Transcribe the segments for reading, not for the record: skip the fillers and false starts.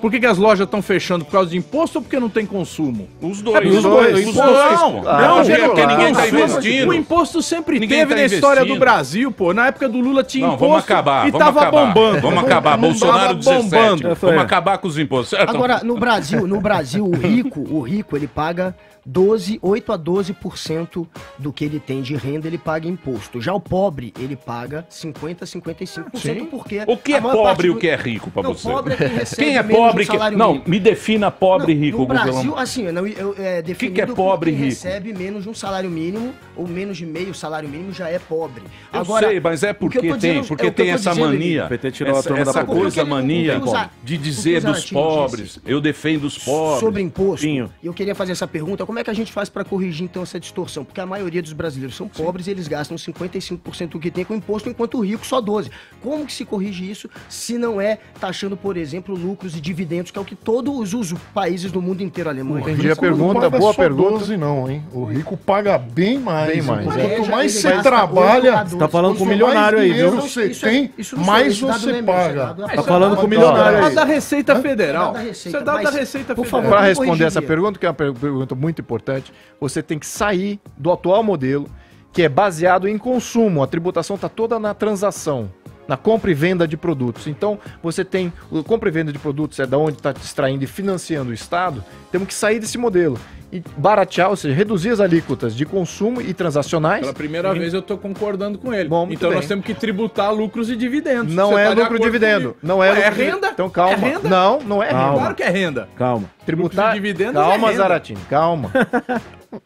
Por que as lojas estão fechando? Por causa de imposto ou porque não tem consumo? Os dois. Os dois. Não, porque ninguém tá investindo. O imposto sempre Ninguém teve tá na história investindo. do Brasil, pô. Na época do Lula tinha Não, imposto vamos acabar, e vamos tava acabar. bombando. Vamos acabar. Bolsonaro 17. bombando. Vamos acabar com os impostos, certo? Agora, no Brasil, o rico, ele paga 8 a 12% do que ele tem de renda, ele paga imposto. Já o pobre, ele paga 50 a 55%, porque... O que é pobre e o que é rico pra Não, você? pobre é quem recebe Quem é menos pobre? de um salário Não, mínimo. me defina pobre e rico, No Google. Brasil, assim, definido que é pobre e quem rico? recebe menos de um salário mínimo ou menos de meio salário mínimo já é pobre. Eu sei, mas é porque tem essa mania, essa coisa mania de dizer dos pobres, eu defendo os pobres. Sobre imposto, e eu queria fazer essa pergunta, como é que a gente faz para corrigir então essa distorção? Porque a maioria dos brasileiros são pobres e eles gastam 55% do que tem com imposto, enquanto o rico só 12%. Como que se corrige isso se não é taxando, por exemplo, lucros e dividendos, que é o que todos os países do mundo inteiro, Alemanha... Entendi a pergunta, boa pergunta. 12 não, hein? O rico paga bem mais. Bem mais. Quanto mais você trabalha... Você tá falando com um milionário aí, viu? Você tem, mais você paga. Tá falando com um milionário aí. Da Receita Federal. Isso é dado da Receita Federal. Para responder essa pergunta, que é uma pergunta muito importante, você tem que sair do atual modelo, que é baseado em consumo. A tributação está toda na transação, na compra e venda de produtos. Então, você tem... O compra e venda de produtos é da onde está extraindo e financiando o Estado. Temos que sair desse modelo e baratear, ou seja, reduzir as alíquotas de consumo e transacionais. Pela primeira vez eu estou concordando com ele. Bom, então bem. nós temos que tributar lucros e dividendos. Não é lucro e dividendo. Não é renda? Então calma. É renda? Não é renda. Claro que é renda. Calma. Tributar... Lucro de dividendos calma, é renda. Zaratini, calma.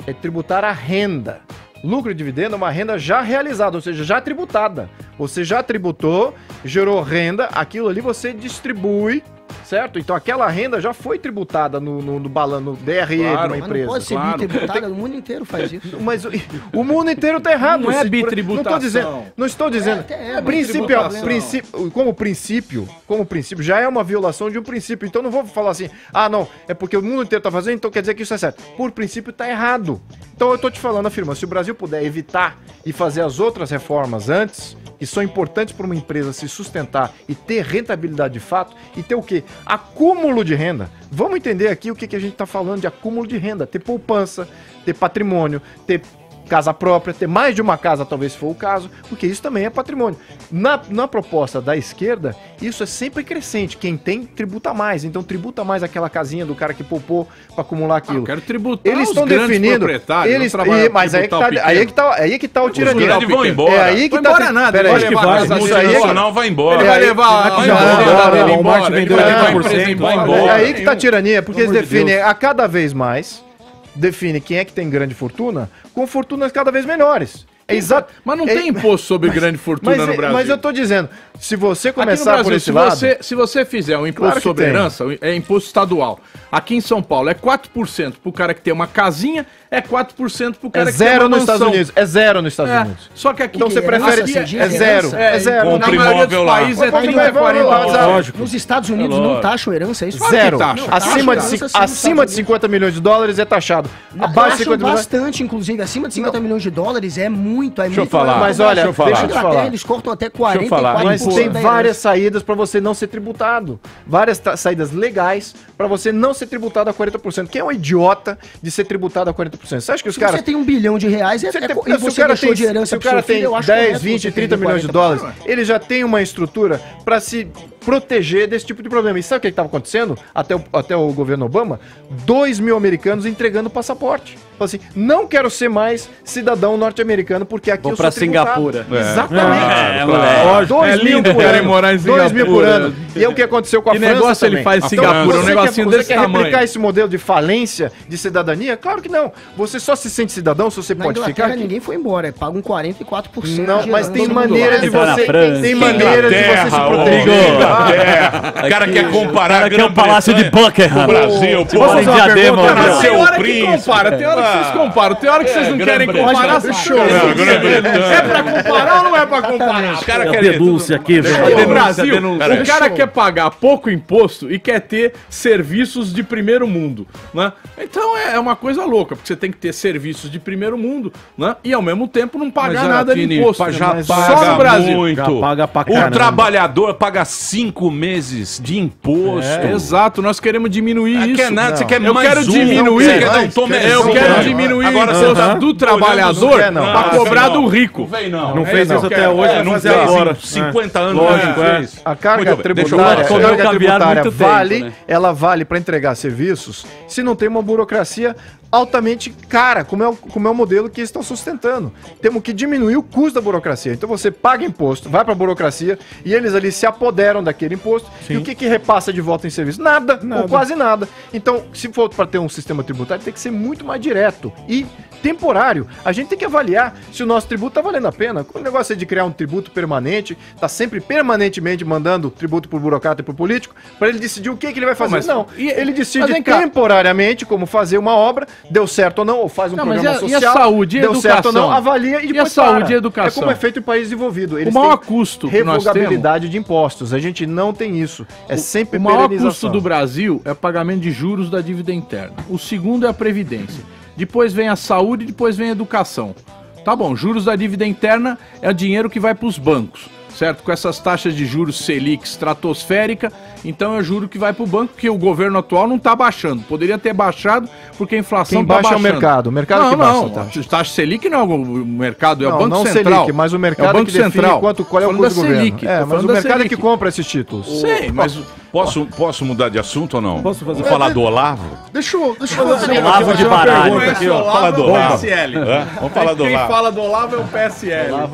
É tributar a renda. Lucro e dividendo é uma renda já realizada, ou seja, já tributada. Você já tributou, gerou renda, aquilo ali você distribui, certo? Então aquela renda já foi tributada no balanço, no DRE de uma empresa. Não pode ser bitributada, o mundo inteiro faz isso. Mas o mundo inteiro tá errado. Não é bitributação. Não estou dizendo. Como princípio, já é uma violação de um princípio. Então não vou falar assim, não, é porque o mundo inteiro tá fazendo, então quer dizer que isso é certo. Por princípio tá errado. Então eu tô te falando, afirma, se o Brasil puder evitar e fazer as outras reformas antes, que são importantes para uma empresa se sustentar e ter rentabilidade de fato, e ter o quê? Acúmulo de renda. Vamos entender aqui o que a gente está falando de acúmulo de renda. Ter poupança, ter patrimônio, ter casa própria, ter mais de uma casa, talvez se for o caso, porque isso também é patrimônio. Na proposta da esquerda, isso é sempre crescente. Quem tem, tributa mais. Então tributa mais aquela casinha do cara que poupou para acumular aquilo. Eu quero tributar eles estão definindo, mas aí que tá o tiraninho. Vão embora. É aí que tá nada. Peraí, Acho que vai. Nacional vai embora. Ele vai levar o Walmart vendeu 80%, vai embora. É aí que tá a tirania, porque eles definem a cada vez mais, define quem é que tem grande fortuna, com fortunas cada vez menores. É exato. Mas não tem imposto sobre grande fortuna no Brasil. Mas eu tô dizendo, se você Aqui no começar Brasil, por esse lado... se você fizer um imposto Claro que sobre tem. herança, é imposto estadual. Aqui em São Paulo é 4% pro cara que tem uma casinha, é 4% pro cara que tem zero uma nos Estados mansão. Unidos. É zero nos Estados Unidos. Só que aqui... Então você prefere... É zero. É zero. Na maioria dos países é 30, 40%. Lógico. Nos Estados Unidos não taxam herança, é isso? Zero. Claro que taxa. Acima de 50 milhões de dólares é taxado. Abaixo de 50 milhões... bastante, inclusive. Acima de 50 milhões de dólares é muito. Deixa eu falar. Mas olha, deixa eu falar. deixa eu te falar. Eles cortam até Deixa eu falar. 44%. Mas tem da várias herança. saídas para você não ser tributado. Várias saídas legais para você não ser tributado a 40%. Quem é um idiota de ser tributado a 40%? Você acha que os Se caras... você tem $1 bilhão, e você deixou de herança se o pro cara seu filho, tem eu acho 10, correto 20, você 30 perder milhões de 40%. dólares, ele já tem uma estrutura para se proteger desse tipo de problema. E sabe o que estava acontecendo até o governo Obama? 2 mil americanos entregando passaporte. Falou assim, não quero ser mais cidadão norte-americano porque aqui eu sou Singapura. Exatamente. Moleque. 2 mil por querem ano. morar em 2 mil por Singapura. ano. E é o que aconteceu com a Que França negócio ele também. faz em Singapura? Um Você negocinho quer desse replicar tamanho. esse modelo de falência de cidadania? Claro que não. Você só se sente cidadão se você Na pode Inglaterra ficar aqui. ninguém foi embora, pagam 44%. Não, de mas herança. tem Todo mundo maneira lá. de Tá na você. França. Tem maneira de você se proteger. O cara quer comparar Cara, que é o Palácio de Buckingham. o Brasil, pô. Mora em Diadema, Cara, mano. tem Seu hora que príncipe. compara, tem hora que vocês comparam, tem hora que vocês não querem Grã-Bretanha. comparar. É pra comparar ou não é pra comparar? Os caras É a querem denúncia aqui. aqui, No Brasil, o cara quer pagar pouco imposto e quer ter serviços de primeiro mundo, né? Então é uma coisa louca, porque você tem que ter serviços de primeiro mundo, né? E ao mesmo tempo não pagar nada de imposto. Já só no Brasil. Muito. Já paga pra O caramba. trabalhador paga 5 meses de imposto. Exato, nós queremos diminuir isso. Quer nada, você quer Eu mais quero um, diminuir, você quer dar um tome- eu quero diminuir Agora o você imposto tá do trabalhador olhando, para cobrar do rico. Não vem, não. Não fez isso até hoje, vai não fazer fez agora. em 50 anos. Lógico, não é. fez. A carga Muito bem, deixa eu tributária, falar. a carga caviar tributária muito vale, tempo, né? ela vale para entregar serviços se não tem uma burocracia altamente cara, como é o modelo que eles estão sustentando. Temos que diminuir o custo da burocracia. Então você paga imposto, vai para a burocracia e eles ali se apoderam daquele imposto. E o que repassa de volta em serviço? Nada, ou quase nada. Então, se for para ter um sistema tributário, tem que ser muito mais direto e temporário. A gente tem que avaliar se o nosso tributo está valendo a pena. O negócio é de criar um tributo permanente, tá sempre permanentemente mandando tributo por burocrata e por político, para ele decidir o que ele vai fazer. Não, ele decide temporariamente como fazer uma obra, deu certo ou não, ou faz um programa social, e a saúde e deu educação? certo ou não, avalia e depois a saúde e educação? É como é feito em país desenvolvido. Eles o maior têm custo que nós revogabilidade de impostos. A gente não tem isso. É sempre o maior perenização. custo do Brasil é pagamento de juros da dívida interna. O segundo é a previdência. Depois vem a saúde, depois vem a educação. Tá bom, juros da dívida interna é o dinheiro que vai para os bancos, certo? Com essas taxas de juros Selic estratosférica, então é juro que vai para o banco, que o governo atual não está baixando. Poderia ter baixado, porque a inflação está baixando. Quem baixa é o mercado. O mercado que baixa a taxa. Taxa Selic não é o mercado, é o Banco não Central. Selic, mas o mercado é o Banco que define Central. qual é o custo do governo. Selic, Mas o mercado é que compra esses títulos. Sei, mas... Posso mudar de assunto ou não? Posso fazer? Vamos falar do Olavo? Deixa eu fazer Olavo de baralho. Aqui, ó. Fala do Olavo. PSL. Vamos falar do Quem Olavo. fala do Olavo é o PSL.